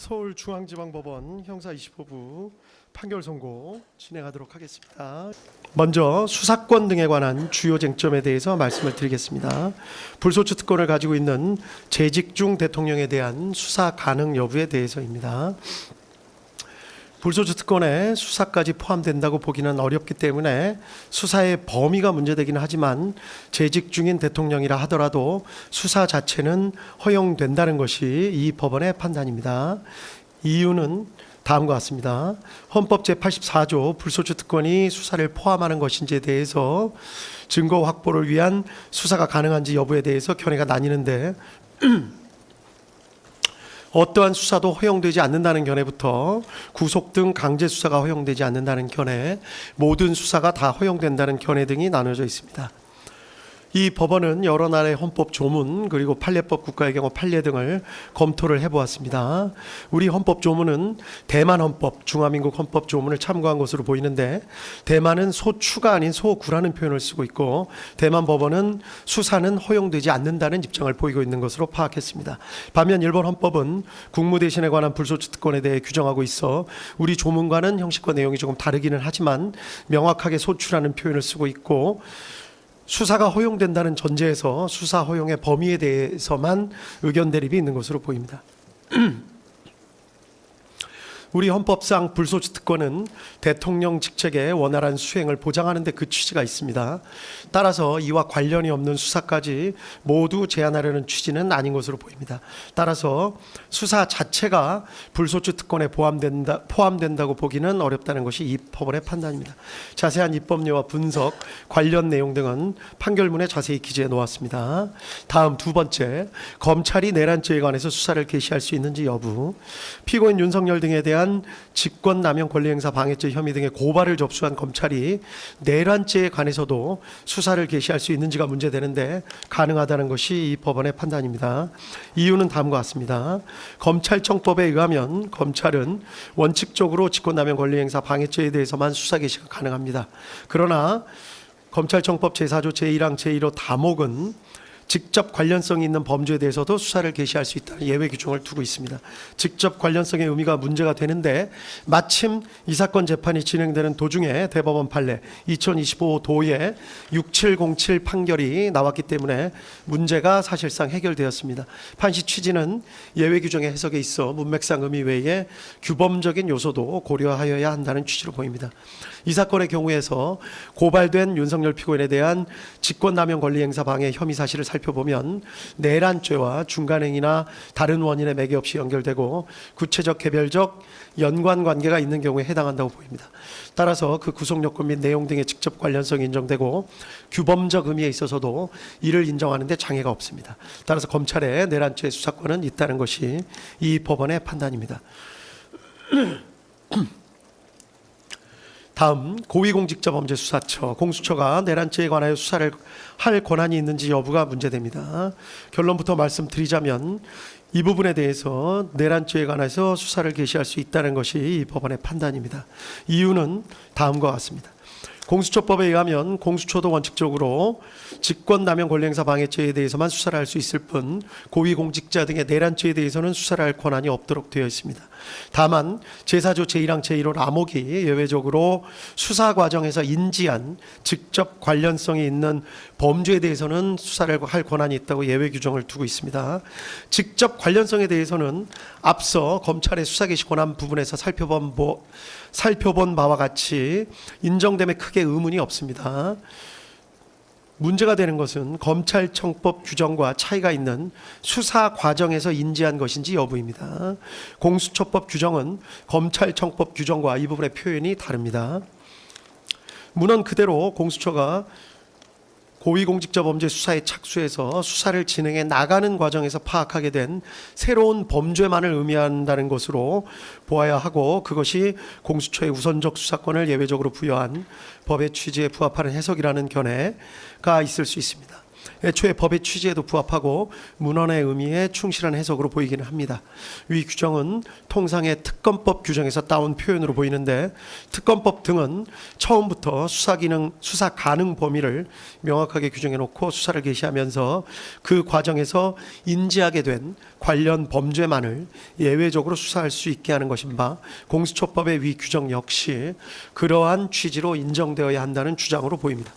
서울중앙지방법원 형사 25부 판결 선고 진행하도록 하겠습니다. 먼저 수사권 등에 관한 주요 쟁점에 대해서 말씀을 드리겠습니다. 불소추 특권을 가지고 있는 재직 중 대통령에 대한 수사 가능 여부에 대해서입니다. 불소추 특권에 수사까지 포함된다고 보기는 어렵기 때문에 수사의 범위가 문제되기는 하지만 재직 중인 대통령이라 하더라도 수사 자체는 허용된다는 것이 이 법원의 판단입니다. 이유는 다음과 같습니다. 헌법 제84조 불소추 특권이 수사를 포함하는 것인지에 대해서 증거 확보를 위한 수사가 가능한지 여부에 대해서 견해가 나뉘는데 어떠한 수사도 허용되지 않는다는 견해부터 구속 등 강제 수사가 허용되지 않는다는 견해, 모든 수사가 다 허용된다는 견해 등이 나눠져 있습니다. 이 법원은 여러 나라의 헌법 조문 그리고 판례법 국가의 경우 판례 등을 검토를 해보았습니다. 우리 헌법 조문은 대만 헌법, 중화민국 헌법 조문을 참고한 것으로 보이는데 대만은 소추가 아닌 소구라는 표현을 쓰고 있고 대만 법원은 수사는 허용되지 않는다는 입장을 보이고 있는 것으로 파악했습니다. 반면 일본 헌법은 국무대신에 관한 불소추 특권에 대해 규정하고 있어 우리 조문과는 형식과 내용이 조금 다르기는 하지만 명확하게 소추라는 표현을 쓰고 있고 수사가 허용된다는 전제에서 수사 허용의 범위에 대해서만 의견 대립이 있는 것으로 보입니다. 우리 헌법상 불소추 특권은 대통령 직책의 원활한 수행을 보장하는 데 그 취지가 있습니다. 따라서 이와 관련이 없는 수사까지 모두 제한하려는 취지는 아닌 것으로 보입니다. 따라서 수사 자체가 불소추 특권에 포함된다고 보기는 어렵다는 것이 이 법원의 판단입니다. 자세한 입법료와 분석, 관련 내용 등은 판결문에 자세히 기재해 놓았습니다. 다음 두 번째, 검찰이 내란죄에 관해서 수사를 개시할 수 있는지 여부. 피고인 윤석열 등에 대한 직권남용 권리행사 방해죄 혐의 등의 고발을 접수한 검찰이 내란죄에 관해서도 수사를 개시할 수 있는지가 문제되는데 가능하다는 것이 이 법원의 판단입니다. 이유는 다음과 같습니다. 검찰청법에 의하면 검찰은 원칙적으로 직권남용 권리행사 방해죄에 대해서만 수사 개시가 가능합니다. 그러나 검찰청법 제4조 제1항 제1호 다목은 직접 관련성이 있는 범죄에 대해서도 수사를 개시할 수 있다는 예외 규정을 두고 있습니다. 직접 관련성의 의미가 문제가 되는데 마침 이 사건 재판이 진행되는 도중에 대법원 판례 2025 도의 6707 판결이 나왔기 때문에 문제가 사실상 해결되었습니다. 판시 취지는 예외 규정의 해석에 있어 문맥상 의미 외에 규범적인 요소도 고려하여야 한다는 취지로 보입니다. 이 사건의 경우에서 고발된 윤석열 피고인에 대한 직권남용 권리행사 방해 혐의 사실을 살펴보면 내란죄와 중간행위나 다른 원인에 매개 없이 연결되고 구체적 개별적 연관관계가 있는 경우에 해당한다고 보입니다. 따라서 그 구속요건 및 내용 등의 직접 관련성이 인정되고 규범적 의미에 있어서도 이를 인정하는 데 장애가 없습니다. 따라서 검찰의 내란죄 수사권은 있다는 것이 이 법원의 판단입니다. 다음 고위공직자범죄수사처 공수처가 내란죄에 관하여 수사를 할 권한이 있는지 여부가 문제됩니다. 결론부터 말씀드리자면 이 부분에 대해서 내란죄에 관해서 수사를 개시할 수 있다는 것이 이 법원의 판단입니다. 이유는 다음과 같습니다. 공수처법에 의하면 공수처도 원칙적으로 직권남용 권리행사 방해죄에 대해서만 수사를 할 수 있을 뿐 고위공직자 등의 내란죄에 대해서는 수사를 할 권한이 없도록 되어 있습니다. 다만 제4조 제1항 제1호 라목이 예외적으로 수사 과정에서 인지한 직접 관련성이 있는 범죄에 대해서는 수사를 할 권한이 있다고 예외 규정을 두고 있습니다. 직접 관련성에 대해서는 앞서 검찰의 수사 개시 권한 부분에서 살펴본 바와 같이 인정됨에 크게 의문이 없습니다. 문제가 되는 것은 검찰청법 규정과 차이가 있는 수사 과정에서 인지한 것인지 여부입니다. 공수처법 규정은 검찰청법 규정과 이 부분의 표현이 다릅니다. 문헌 그대로 공수처가 고위공직자범죄 수사에 착수해서 수사를 진행해 나가는 과정에서 파악하게 된 새로운 범죄만을 의미한다는 것으로 보아야 하고 그것이 공수처의 우선적 수사권을 예외적으로 부여한 법의 취지에 부합하는 해석이라는 견해가 있을 수 있습니다. 애초에 법의 취지에도 부합하고 문헌의 의미에 충실한 해석으로 보이기는 합니다. 위 규정은 통상의 특검법 규정에서 따온 표현으로 보이는데 특검법 등은 처음부터 수사 가능 범위를 명확하게 규정해 놓고 수사를 개시하면서 그 과정에서 인지하게 된 관련 범죄만을 예외적으로 수사할 수 있게 하는 것인 바 공수처법의 위 규정 역시 그러한 취지로 인정되어야 한다는 주장으로 보입니다.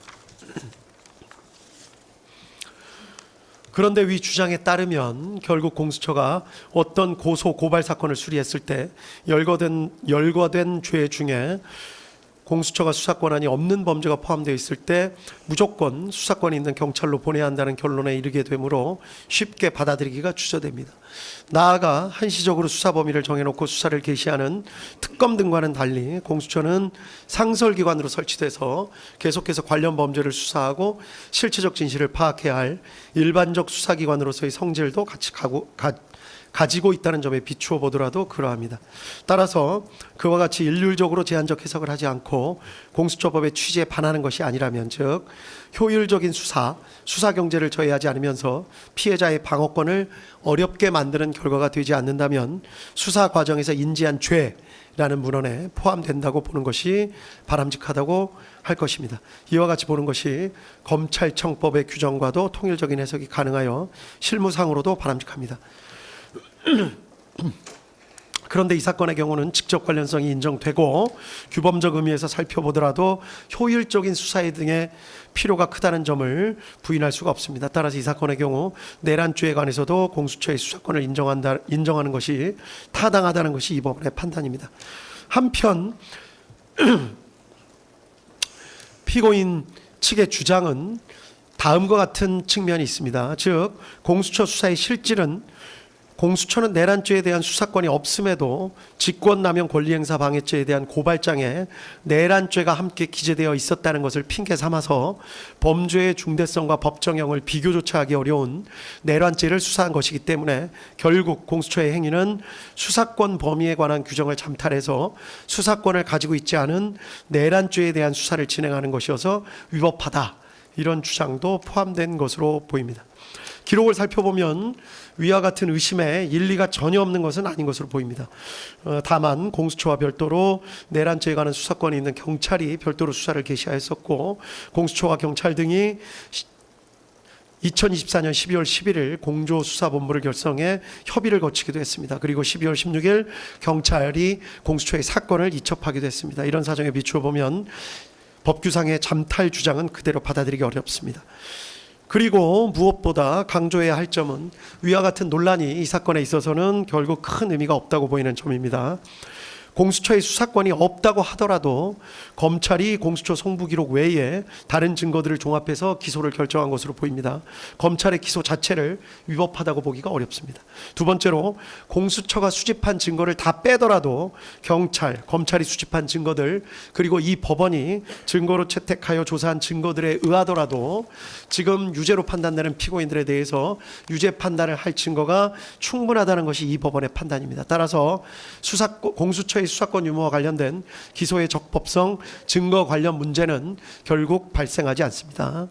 그런데 위 주장에 따르면 결국 공수처가 어떤 고소 고발 사건을 수리했을 때 열거된 죄 중에 공수처가 수사권한이 없는 범죄가 포함되어 있을 때 무조건 수사권이 있는 경찰로 보내야 한다는 결론에 이르게 되므로 쉽게 받아들이기가 주저됩니다. 나아가 한시적으로 수사 범위를 정해놓고 수사를 개시하는 특검 등과는 달리 공수처는 상설기관으로 설치돼서 계속해서 관련 범죄를 수사하고 실체적 진실을 파악해야 할 일반적 수사기관으로서의 성질도 같이 가지고 있다는 점에 비추어 보더라도 그러합니다. 따라서 그와 같이 일률적으로 제한적 해석을 하지 않고 공수처법의 취지에 반하는 것이 아니라면, 즉 효율적인 수사 경제를 저해하지 않으면서 피해자의 방어권을 어렵게 만드는 결과가 되지 않는다면 수사 과정에서 인지한 죄라는 문헌에 포함된다고 보는 것이 바람직하다고 할 것입니다. 이와 같이 보는 것이 검찰청법의 규정과도 통일적인 해석이 가능하여 실무상으로도 바람직합니다. 그런데 이 사건의 경우는 직접 관련성이 인정되고 규범적 의미에서 살펴보더라도 효율적인 수사에 등의 필요가 크다는 점을 부인할 수가 없습니다. 따라서 이 사건의 경우 내란죄에 관해서도 공수처의 수사권을 인정하는 것이 타당하다는 것이 이 법원의 판단입니다. 한편 피고인 측의 주장은 다음과 같은 측면이 있습니다. 즉 공수처 수사의 실질은 공수처는 내란죄에 대한 수사권이 없음에도 직권남용 권리행사 방해죄에 대한 고발장에 내란죄가 함께 기재되어 있었다는 것을 핑계 삼아서 범죄의 중대성과 법정형을 비교조차 하기 어려운 내란죄를 수사한 것이기 때문에 결국 공수처의 행위는 수사권 범위에 관한 규정을 잠탈해서 수사권을 가지고 있지 않은 내란죄에 대한 수사를 진행하는 것이어서 위법하다, 이런 주장도 포함된 것으로 보입니다. 기록을 살펴보면 위와 같은 의심에 일리가 전혀 없는 것은 아닌 것으로 보입니다. 다만 공수처와 별도로 내란죄에 관한 수사권이 있는 경찰이 별도로 수사를 개시하였었고 공수처와 경찰 등이 2024년 12월 11일 공조수사본부를 결성해 협의를 거치기도 했습니다. 그리고 12월 16일 경찰이 공수처의 사건을 이첩하기도 했습니다. 이런 사정에 비추어 보면 법규상의 잠탈 주장은 그대로 받아들이기 어렵습니다. 그리고 무엇보다 강조해야 할 점은 위와 같은 논란이 이 사건에 있어서는 결국 큰 의미가 없다고 보이는 점입니다. 공수처의 수사권이 없다고 하더라도 검찰이 공수처 송부기록 외에 다른 증거들을 종합해서 기소를 결정한 것으로 보입니다. 검찰의 기소 자체를 위법하다고 보기가 어렵습니다. 두 번째로 공수처가 수집한 증거를 다 빼더라도 검찰이 수집한 증거들, 그리고 이 법원이 증거로 채택하여 조사한 증거들에 의하더라도 지금 유죄로 판단되는 피고인들에 대해서 유죄 판단을 할 증거가 충분하다는 것이 이 법원의 판단입니다. 따라서 공수처의 수사권 유무와 관련된 기소의 적법성, 증거 관련 문제는 결국 발생하지 않습니다.